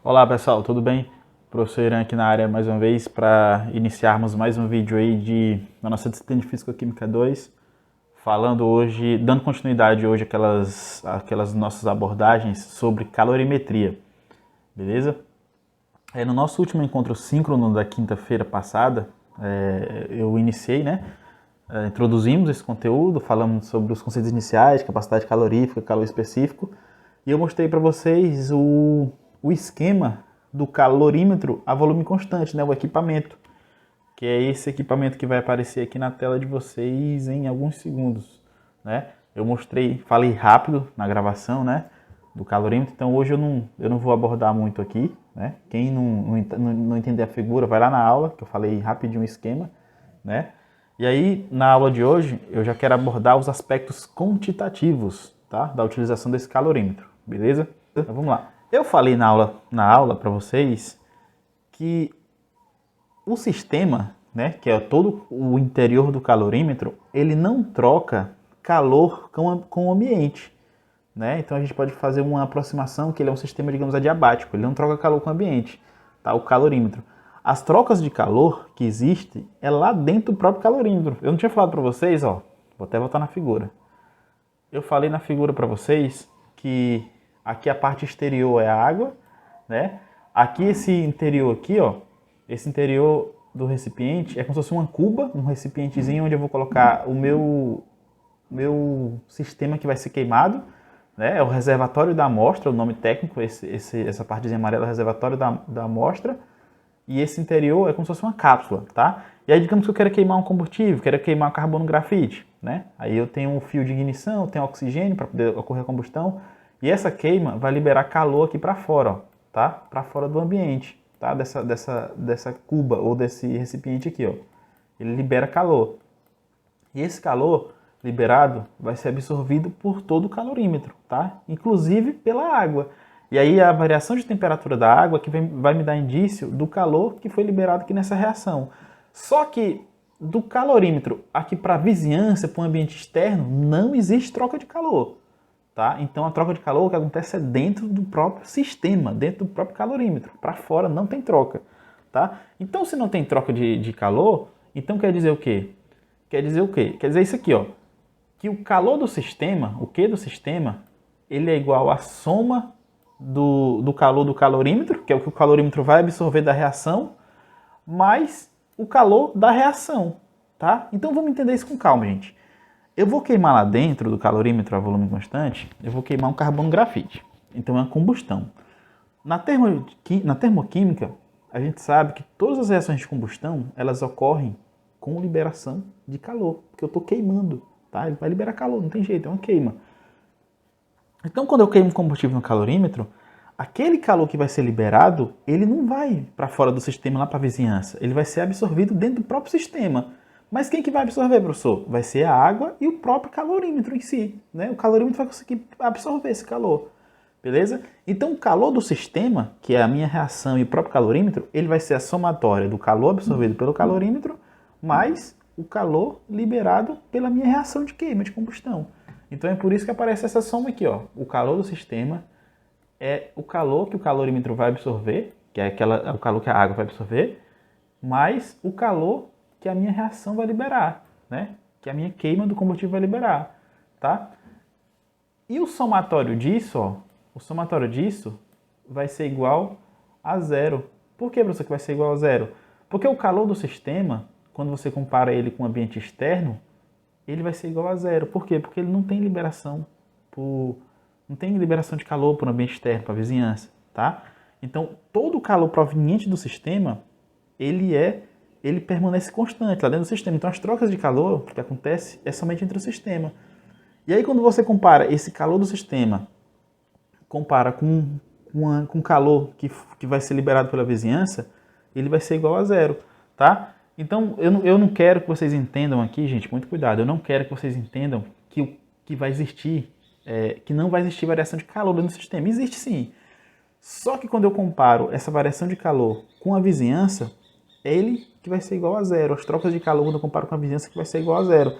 Olá pessoal, tudo bem? Professor Irã aqui na área mais uma vez para iniciarmos mais um vídeo aí da nossa disciplina de Físico-Química 2, falando hoje, dando continuidade hoje àquelas nossas abordagens sobre calorimetria, beleza? No nosso último encontro síncrono da quinta-feira passada, eu iniciei, introduzimos esse conteúdo, falamos sobre os conceitos iniciais, capacidade calorífica, calor específico, e eu mostrei para vocês o esquema do calorímetro a volume constante, o equipamento, que é esse equipamento que vai aparecer aqui na tela de vocês em alguns segundos, Eu falei rápido na gravação, do calorímetro, então hoje eu não vou abordar muito aqui, Quem não entender a figura, vai lá na aula, que eu falei rapidinho o esquema, E aí, na aula de hoje, eu já quero abordar os aspectos quantitativos, da utilização desse calorímetro, beleza? Então vamos lá. Eu falei na aula para vocês que o sistema, que é todo o interior do calorímetro, ele não troca calor com o ambiente, Então a gente pode fazer uma aproximação que ele é um sistema, digamos, adiabático, ele não troca calor com o ambiente, o calorímetro. As trocas de calor que existem é lá dentro do próprio calorímetro. Eu não tinha falado para vocês, vou até voltar na figura. Eu falei na figura para vocês que aqui a parte exterior é a água, Aqui esse interior aqui, esse interior do recipiente é como se fosse uma cuba, um recipientezinho onde eu vou colocar o meu sistema que vai ser queimado, É o reservatório da amostra, o nome técnico, essa partezinha amarela é o reservatório da amostra. E esse interior é como se fosse uma cápsula, E aí, digamos que eu quero queimar um combustível, quero queimar carbono grafite, Aí eu tenho um fio de ignição, tenho oxigênio para poder ocorrer a combustão. E essa queima vai liberar calor aqui para fora, Para fora do ambiente, Dessa cuba ou desse recipiente aqui, Ele libera calor. E esse calor liberado vai ser absorvido por todo o calorímetro, Inclusive pela água. E aí a variação de temperatura da água que vai me dar indício do calor que foi liberado aqui nessa reação. Só que do calorímetro aqui para a vizinhança, para o ambiente externo, não existe troca de calor. Então a troca de calor que acontece é dentro do próprio sistema, dentro do próprio calorímetro. Para fora não tem troca. Então se não tem troca de calor, então quer dizer o quê? Quer dizer isso aqui, que o calor do sistema, o Q do sistema, ele é igual à soma do calor do calorímetro, que é o que o calorímetro vai absorver da reação, mais o calor da reação, Então vamos entender isso com calma, gente. Eu vou queimar lá dentro do calorímetro a volume constante, eu vou queimar um carbono grafite. Então é uma combustão. Na termoquímica, a gente sabe que todas as reações de combustão, elas ocorrem com liberação de calor, porque eu estou queimando, Ele vai liberar calor, não tem jeito, é uma queima. Então, quando eu queimo combustível no calorímetro, aquele calor que vai ser liberado, ele não vai para fora do sistema, lá para a vizinhança. Ele vai ser absorvido dentro do próprio sistema. Mas quem que vai absorver, professor? Vai ser a água e o próprio calorímetro em si. O calorímetro vai conseguir absorver esse calor. Beleza? Então, o calor do sistema, que é a minha reação e o próprio calorímetro, ele vai ser a somatória do calor absorvido pelo calorímetro, mais o calor liberado pela minha reação de queima, de combustão. Então é por isso que aparece essa soma aqui, O calor do sistema é o calor que o calorímetro vai absorver, que é o calor que a água vai absorver, mais o calor que a minha reação vai liberar, Que a minha queima do combustível vai liberar, E o somatório disso, vai ser igual a zero. Por que, professor, que vai ser igual a zero? Porque o calor do sistema, quando você compara ele com o ambiente externo, ele vai ser igual a zero. Por quê? Porque ele não tem liberação de calor para o ambiente externo, para a vizinhança, Então, todo o calor proveniente do sistema, ele permanece constante lá dentro do sistema. Então, as trocas de calor que acontecem é somente entre o sistema. E aí, quando você compara esse calor do sistema, compara com o calor que vai ser liberado pela vizinhança, ele vai ser igual a zero, Então, eu não quero que vocês entendam aqui, gente, muito cuidado, eu não quero que vocês entendam que vai existir, que não vai existir variação de calor dentro do sistema. Existe sim. Só que quando eu comparo essa variação de calor com a vizinhança, é ele que vai ser igual a zero. As trocas de calor, quando eu comparo com a vizinhança, que vai ser igual a zero.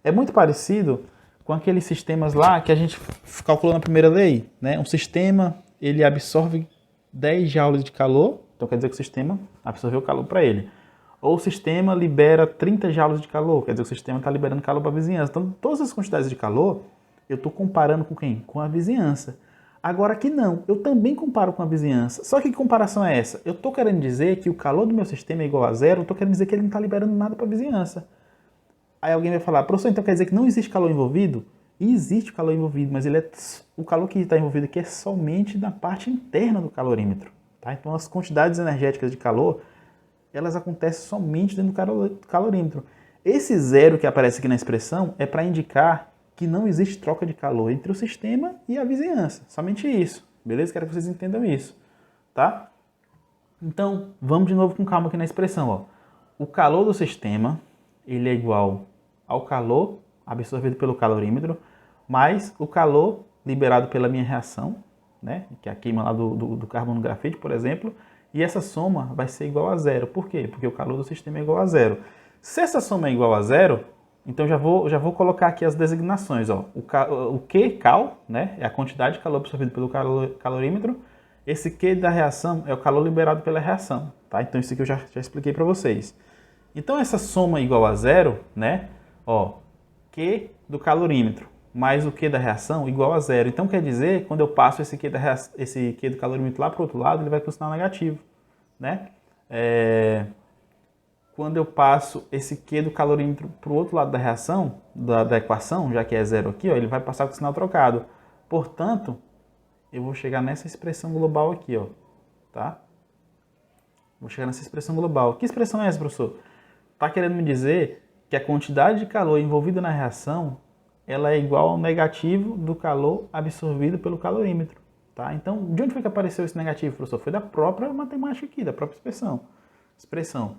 É muito parecido com aqueles sistemas lá que a gente calculou na primeira lei, Um sistema, ele absorve 10 joules de calor, então quer dizer que o sistema absorveu o calor para ele. Ou o sistema libera 30 joules de calor, quer dizer que o sistema está liberando calor para a vizinhança. Então, todas as quantidades de calor, eu estou comparando com quem? Com a vizinhança. Agora aqui não, eu também comparo com a vizinhança. Só que comparação é essa? Eu estou querendo dizer que o calor do meu sistema é igual a zero, eu estou querendo dizer que ele não está liberando nada para a vizinhança. Aí alguém vai falar, professor, então quer dizer que não existe calor envolvido? Existe calor envolvido, mas o calor que está envolvido aqui é somente na parte interna do calorímetro. Tá? Então as quantidades energéticas de calor, elas acontecem somente dentro do calorímetro. Esse zero que aparece aqui na expressão é para indicar que não existe troca de calor entre o sistema e a vizinhança. Somente isso. Beleza? Quero que vocês entendam isso. Tá? Então, vamos de novo com calma aqui na expressão. Ó. O calor do sistema, ele é igual ao calor absorvido pelo calorímetro, mais o calor liberado pela minha reação, né, que é a queima lá do carbono no grafite, por exemplo, e essa soma vai ser igual a zero. Por quê? Porque o calor do sistema é igual a zero. Se essa soma é igual a zero, então já vou colocar aqui as designações. Ó. O Q, cal, né, é a quantidade de calor absorvido pelo calorímetro. Esse Q da reação é o calor liberado pela reação. Tá? Então isso aqui eu já expliquei para vocês. Então essa soma igual a zero, né? Ó, Q do calorímetro mais o Q da reação igual a zero. Então quer dizer, quando eu passo esse Q do calorímetro lá para o outro lado, ele vai para o sinal negativo, né? Quando eu passo esse Q do calorímetro para o outro lado da reação, da equação, já que é zero aqui, ó, ele vai passar com o sinal trocado. Portanto, eu vou chegar nessa expressão global aqui, ó, tá? Vou chegar nessa expressão global. Que expressão é essa, professor? Está querendo me dizer que a quantidade de calor envolvida na reação ela é igual ao negativo do calor absorvido pelo calorímetro. Tá? Então, de onde foi que apareceu esse negativo, professor? Foi da própria matemática aqui, da própria expressão.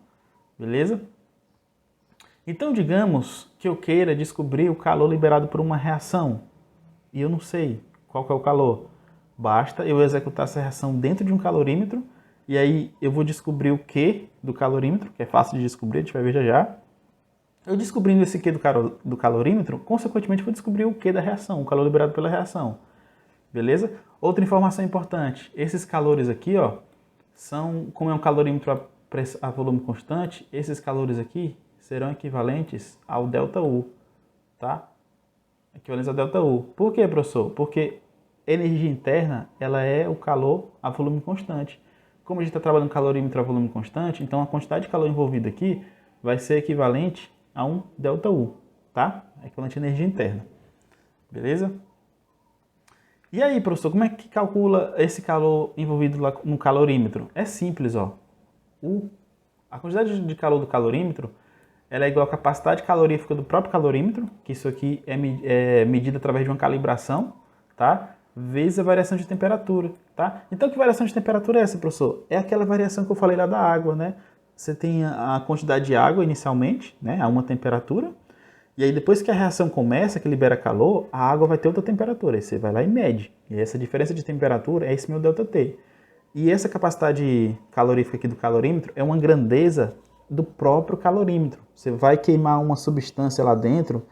Beleza? Então, digamos que eu queira descobrir o calor liberado por uma reação e eu não sei qual que é o calor. Basta eu executar essa reação dentro de um calorímetro e aí eu vou descobrir o Q do calorímetro, que é fácil de descobrir, a gente vai ver já já. Eu descobrindo esse Q do calorímetro, consequentemente vou descobrir o Q da reação, o calor liberado pela reação. Beleza? Outra informação importante, esses calores aqui, ó, como é um calorímetro a volume constante, esses calores aqui serão equivalentes ao ΔU, tá? Equivalentes ao ΔU. Por quê, professor? Porque energia interna, ela é o calor a volume constante. Como a gente está trabalhando calorímetro a volume constante, então a quantidade de calor envolvida aqui vai ser equivalente a um ΔU, tá? Equivalente à energia interna. Beleza? E aí, professor, como é que calcula esse calor envolvido lá no calorímetro? É simples, ó. A quantidade de calor do calorímetro ela é igual à capacidade calorífica do próprio calorímetro, que isso aqui é medida através de uma calibração, tá? Vezes a variação de temperatura, tá? Então, que variação de temperatura é essa, professor? É aquela variação que eu falei lá da água, né? Você tem a quantidade de água inicialmente, né, a uma temperatura, e aí depois que a reação começa, que libera calor, a água vai ter outra temperatura, aí você vai lá e mede. E essa diferença de temperatura é esse meu ΔT. E essa capacidade calorífica aqui do calorímetro é uma grandeza do próprio calorímetro. Você vai queimar uma substância lá dentro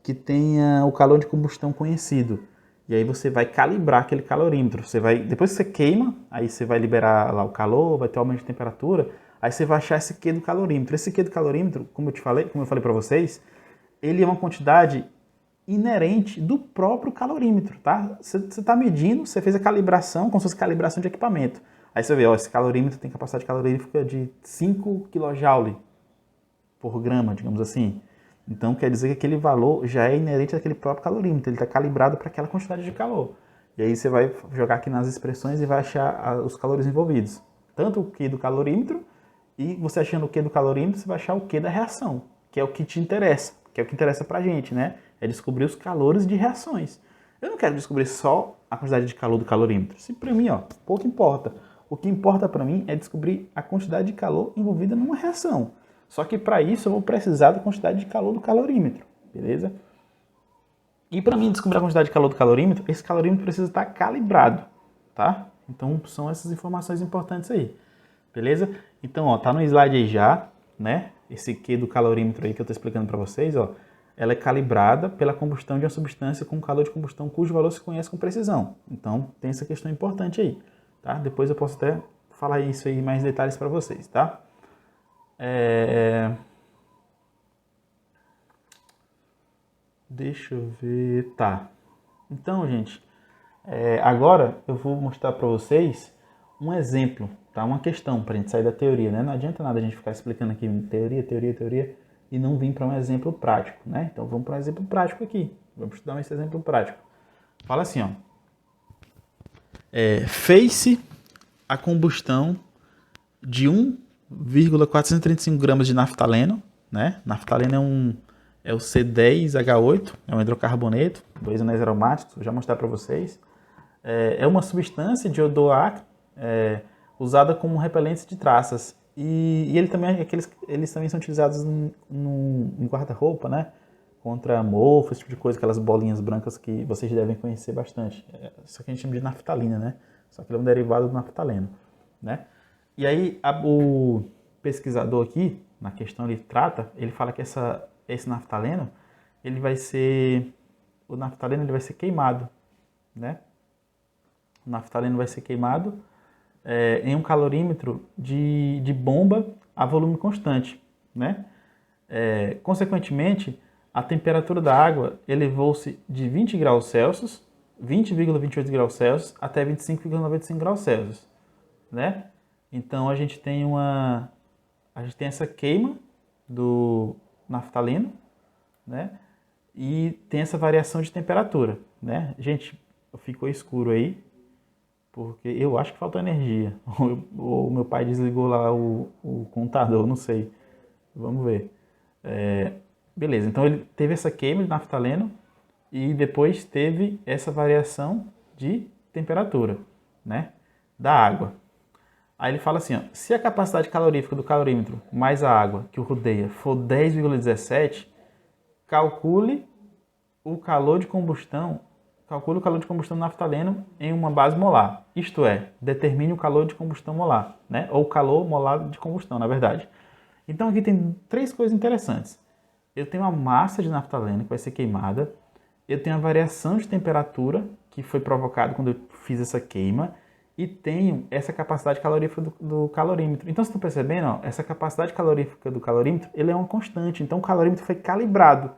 que tenha o calor de combustão conhecido. E aí você vai calibrar aquele calorímetro. Depois que você queima, aí você vai liberar lá o calor, vai ter aumento de temperatura, aí você vai achar esse Q do calorímetro. Esse Q do calorímetro, como eu falei para vocês, ele é uma quantidade inerente do próprio calorímetro, tá? Você está medindo, você fez a calibração, como se fosse calibração de equipamento. Aí você vê, ó, esse calorímetro tem capacidade calorífica de 5 kJ por grama, digamos assim. Então quer dizer que aquele valor já é inerente àquele próprio calorímetro, ele está calibrado para aquela quantidade de calor. E aí você vai jogar aqui nas expressões e vai achar os calores envolvidos. Tanto o Q do calorímetro, e você achando o Q do calorímetro, você vai achar o Q da reação, que é o que te interessa, que é o que interessa pra gente, né? É descobrir os calores de reações. Eu não quero descobrir só a quantidade de calor do calorímetro. Isso para mim, ó, pouco importa. O que importa para mim é descobrir a quantidade de calor envolvida numa reação. Só que para isso eu vou precisar da quantidade de calor do calorímetro, beleza? E para mim descobrir a quantidade de calor do calorímetro, esse calorímetro precisa estar calibrado, tá? Então são essas informações importantes aí, beleza? Então, ó, tá no slide aí já, né? Esse Q do calorímetro aí que eu estou explicando para vocês, ó, ela é calibrada pela combustão de uma substância com calor de combustão cujo valor se conhece com precisão. Então, tem essa questão importante aí, tá? Depois eu posso até falar isso aí mais detalhes para vocês, tá? Deixa eu ver, tá. Então, gente, agora eu vou mostrar para vocês um exemplo, tá? Uma questão para a gente sair da teoria, né? Não adianta nada a gente ficar explicando aqui teoria e não vir para um exemplo prático, né? Então vamos para um exemplo prático aqui. Vamos estudar esse exemplo prático. Fala assim, ó. Fez-se a combustão de 1,435 gramas de naftaleno, né? Naftaleno é o C10H8, é um hidrocarboneto, dois anéis aromáticos, vou já mostrar para vocês. É uma substância de odor usada como repelente de traças. E ele também, eles também são utilizados em guarda-roupa, né? Contra mofo, esse tipo de coisa, aquelas bolinhas brancas que vocês devem conhecer bastante. Isso que a gente chama de naftalina, né? Só que ele é um derivado do naftaleno, né? E aí o pesquisador aqui, na questão ele trata, ele fala que esse naftaleno, o naftaleno ele vai ser queimado, né? O naftaleno vai ser queimado em um calorímetro de bomba a volume constante, né? Consequentemente, a temperatura da água elevou-se de 20 graus Celsius, 20,28 graus Celsius, até 25,95 graus Celsius, né? Então a gente tem essa queima do naftaleno, né? E tem essa variação de temperatura, né? Gente, ficou escuro aí, porque eu acho que faltou energia. Ou meu pai desligou lá o contador, não sei. Vamos ver. Beleza, então ele teve essa queima de naftaleno e depois teve essa variação de temperatura, né, da água. Aí ele fala assim, ó, se a capacidade calorífica do calorímetro mais a água que o rodeia for 10,17, calcule o calor de combustão do naftaleno em uma base molar. Isto é, determine o calor de combustão molar, né, ou calor molar de combustão, na verdade. Então aqui tem três coisas interessantes. Eu tenho a massa de naftaleno que vai ser queimada, eu tenho a variação de temperatura que foi provocada quando eu fiz essa queima e tenho essa capacidade calorífica do calorímetro. Então, vocês estão percebendo, ó, essa capacidade calorífica do calorímetro, ele é uma constante, então o calorímetro foi calibrado.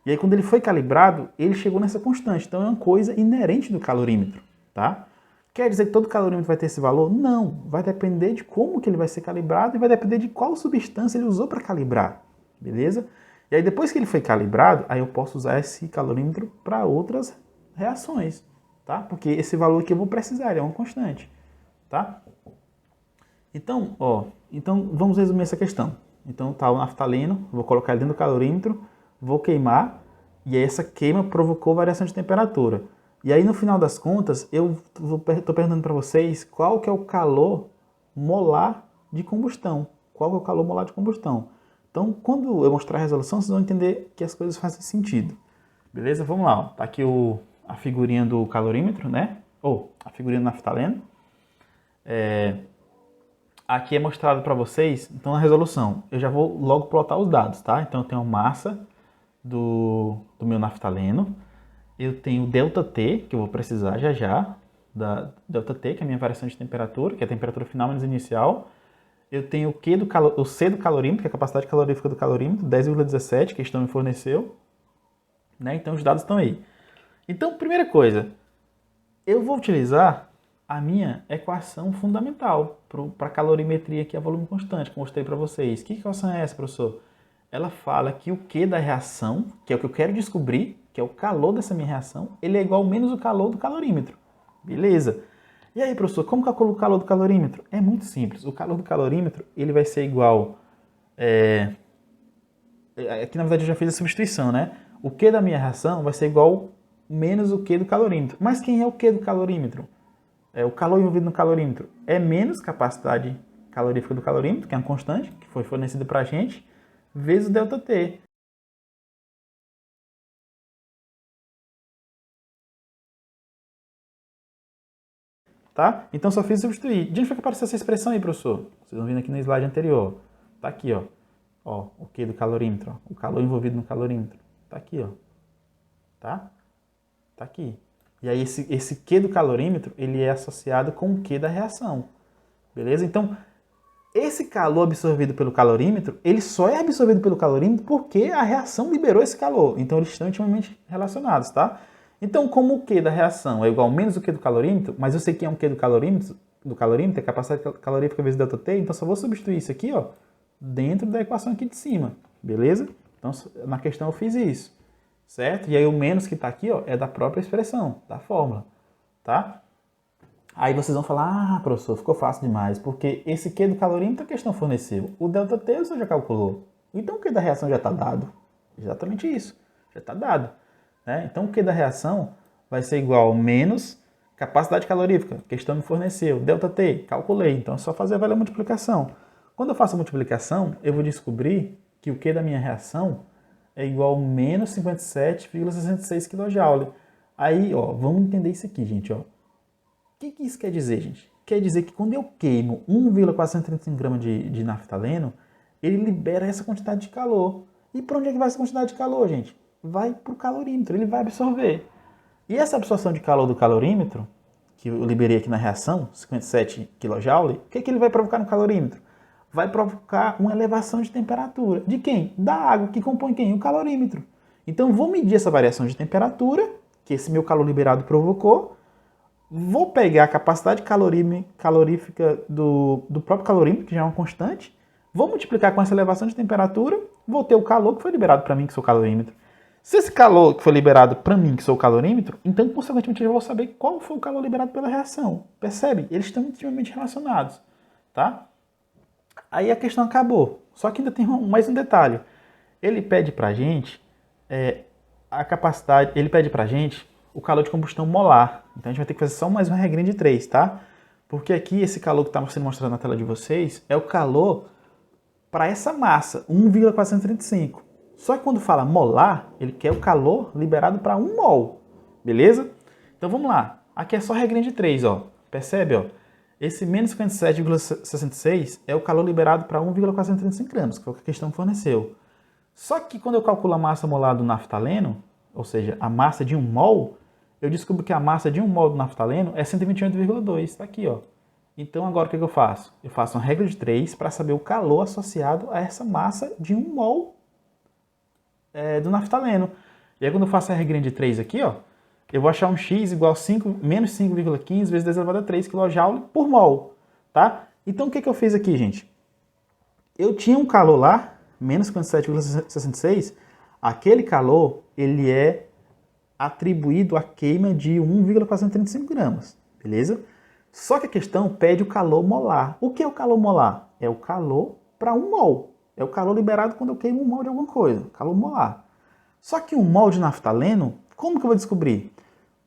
E aí, quando ele foi calibrado, ele chegou nessa constante, então é uma coisa inerente do calorímetro, tá? Quer dizer que todo calorímetro vai ter esse valor? Não, vai depender de como que ele vai ser calibrado e vai depender de qual substância ele usou para calibrar, beleza? E aí depois que ele foi calibrado, aí eu posso usar esse calorímetro para outras reações, tá? Porque esse valor aqui eu vou precisar, ele é uma constante, tá? Então, então vamos resumir essa questão. Então tá o naftaleno, vou colocar ele dentro do calorímetro, vou queimar, e aí essa queima provocou variação de temperatura. E aí no final das contas, eu estou perguntando para vocês qual que é o calor molar de combustão. Qual que é o calor molar de combustão? Então, quando eu mostrar a resolução, vocês vão entender que as coisas fazem sentido. Beleza? Vamos lá. Ó. Tá aqui a figurinha do calorímetro, né? Ou a figurinha do naftaleno. Aqui é mostrado para vocês, então, a resolução. Eu já vou logo plotar os dados, tá? Então, eu tenho a massa do meu naftaleno. Eu tenho o ΔT, que eu vou precisar já, da ΔT, que é a minha variação de temperatura, que é a temperatura final menos inicial. Eu tenho o C do calorímetro, que é a capacidade calorífica do calorímetro, 10,17, que a questão me forneceu. Né? Então, os dados estão aí. Então, primeira coisa, eu vou utilizar a minha equação fundamental para a calorimetria, que é a volume constante, que eu mostrei para vocês. Que equação é essa, professor? Ela fala que o Q da reação, que é o que eu quero descobrir, que é o calor dessa minha reação, ele é igual menos o calor do calorímetro. Beleza? E aí, professor, como calculo o calor do calorímetro? É muito simples. O calor do calorímetro ele vai ser igual... Aqui, na verdade, eu já fiz a substituição, né? O Q da minha reação vai ser igual menos o Q do calorímetro. Mas quem é o Q do calorímetro? O calor envolvido no calorímetro é menos capacidade calorífica do calorímetro, que é uma constante, que foi fornecida para a gente, vezes o ΔT. Tá? Então só fiz substituir. De onde foi que apareceu essa expressão aí, professor? Vocês estão vendo aqui no slide anterior. Tá aqui, ó. Ó, o Q do calorímetro, ó. O calor envolvido no calorímetro. Tá aqui, ó. Tá? Tá aqui. E aí esse Q do calorímetro, ele é associado com o Q da reação. Beleza? Então, esse calor absorvido pelo calorímetro, ele só é absorvido pelo calorímetro porque a reação liberou esse calor. Então, eles estão intimamente relacionados, tá? Então, como o Q da reação é igual ao menos o Q do calorímetro, mas eu sei que é um Q do calorímetro, é capacidade calorífica vezes ΔT, então só vou substituir isso aqui, ó, dentro da equação aqui de cima, beleza? Então, na questão eu fiz isso, certo? E aí o menos que está aqui, ó, é da própria expressão, da fórmula, tá? Aí vocês vão falar, professor, ficou fácil demais, porque esse Q do calorímetro a questão forneceu. O ΔT você já calculou. Então o Q da reação já está dado. Exatamente isso, já está dado. Né? Então o Q da reação vai ser igual ao menos capacidade calorífica, a questão me forneceu. ΔT, calculei, então é só fazer a velha multiplicação. Quando eu faço a multiplicação, eu vou descobrir que o Q da minha reação é igual a menos 57,66 kJ. Aí, ó, vamos entender isso aqui, gente, ó. O que isso quer dizer, gente? Quer dizer que quando eu queimo 1,435 gramas de naftaleno, ele libera essa quantidade de calor. E para onde é que vai essa quantidade de calor, gente? Vai para o calorímetro, ele vai absorver. E essa absorção de calor do calorímetro, que eu liberei aqui na reação, 57 kJ, o que ele vai provocar no calorímetro? Vai provocar uma elevação de temperatura. De quem? Da água, que compõe quem? O calorímetro. Então, eu vou medir essa variação de temperatura, que esse meu calor liberado provocou, vou pegar a capacidade calorífica do próprio calorímetro, que já é uma constante, vou multiplicar com essa elevação de temperatura, vou ter o calor que foi liberado para mim, que sou o calorímetro. Se esse calor que foi liberado para mim, que sou o calorímetro, então, consequentemente, eu vou saber qual foi o calor liberado pela reação. Percebe? Eles estão intimamente relacionados, tá? Aí a questão acabou. Só que ainda tem mais um detalhe. Ele pede para a gente a capacidade, ele pede para a gente o calor de combustão molar. Então a gente vai ter que fazer só mais uma regrinha de 3, tá? Porque aqui esse calor que está sendo mostrado na tela de vocês é o calor para essa massa, 1,435. Só que quando fala molar, ele quer o calor liberado para 1 mol, beleza? Então vamos lá. Aqui é só regrinha de 3, ó. Percebe, ó? Esse menos 57,66 é o calor liberado para 1,435 gramas, que foi o que a questão forneceu. Só que quando eu calculo a massa molar do naftaleno, ou seja, a massa de 1 mol, eu descubro que a massa de 1 mol do naftaleno é 128,2, está aqui, ó. Então agora o que eu faço? Eu faço uma regra de 3 para saber o calor associado a essa massa de 1 mol do naftaleno. E aí quando eu faço a regrinha de 3 aqui, ó, eu vou achar um x igual a menos 5,15 vezes 10 elevado a 3 kJ por mol, tá? Então o que eu fiz aqui, gente? Eu tinha um calor lá, menos 57,66, aquele calor, ele é atribuído à queima de 1,435 gramas, beleza? Só que a questão pede o calor molar. O que é o calor molar? É o calor para 1 mol. É o calor liberado quando eu queimo 1 mol de alguma coisa, calor molar. Só que 1 mol de naftaleno, como que eu vou descobrir?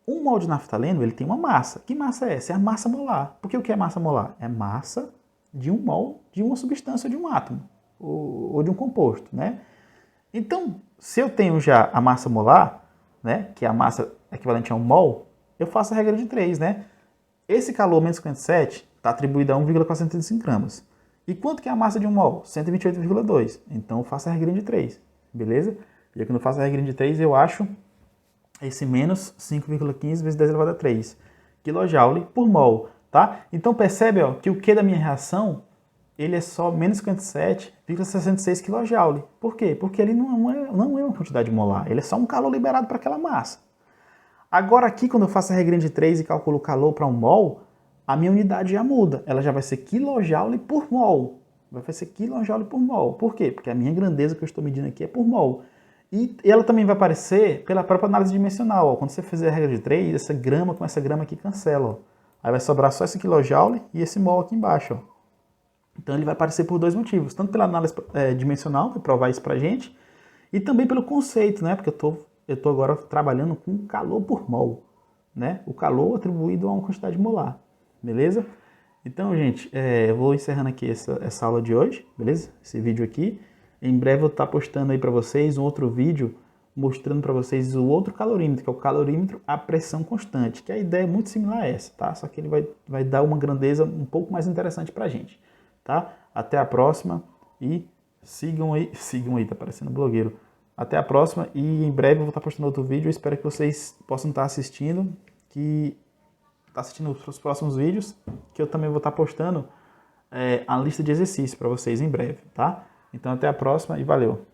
1 mol de naftaleno, ele tem uma massa. Que massa é essa? É a massa molar. Porque o que é massa molar? É massa de 1 mol de uma substância, de um átomo, ou de um composto, né? Então, se eu tenho já a massa molar, né, que é a massa equivalente a 1 mol, eu faço a regra de 3, né? Esse calor menos 57 está atribuído a 1,435 gramas. E quanto que é a massa de 1 mol? 128,2. Então, eu faço a regra de 3, beleza? E aí, quando eu faço a regra de 3, eu acho esse menos 5,15 vezes 10 elevado a 3 kJ por mol, tá? Então, percebe, ó, que o Q da minha reação, ele é só menos 57,66 kJ. Por quê? Porque ele não é uma quantidade molar, ele é só um calor liberado para aquela massa. Agora aqui, quando eu faço a regrinha de 3 e calculo o calor para 1 mol, a minha unidade já muda. Ela já vai ser kJ por mol. Vai ser kJ por mol. Por quê? Porque a minha grandeza que eu estou medindo aqui é por mol. E ela também vai aparecer pela própria análise dimensional. Ó. Quando você fizer a regra de 3, essa grama com essa grama aqui cancela. Ó. Aí vai sobrar só esse kJ e esse mol aqui embaixo. Ó. Então ele vai aparecer por 2 motivos. Tanto pela análise dimensional, para provar isso pra gente, e também pelo conceito, né? Porque eu tô agora trabalhando com calor por mol, né? O calor atribuído a uma quantidade molar, beleza? Então, gente, eu vou encerrando aqui essa aula de hoje, beleza? Esse vídeo aqui. Em breve eu vou estar postando aí para vocês um outro vídeo mostrando para vocês o outro calorímetro, que é o calorímetro a pressão constante, que a ideia é muito similar a essa, tá? Só que ele vai dar uma grandeza um pouco mais interessante para a gente, tá? Até a próxima e sigam aí, tá parecendo blogueiro. Até a próxima e em breve eu vou estar postando outro vídeo. Eu espero que vocês possam estar assistindo que está assistindo os próximos vídeos, que eu também vou estar postando a lista de exercícios para vocês em breve, tá? Então até a próxima e valeu!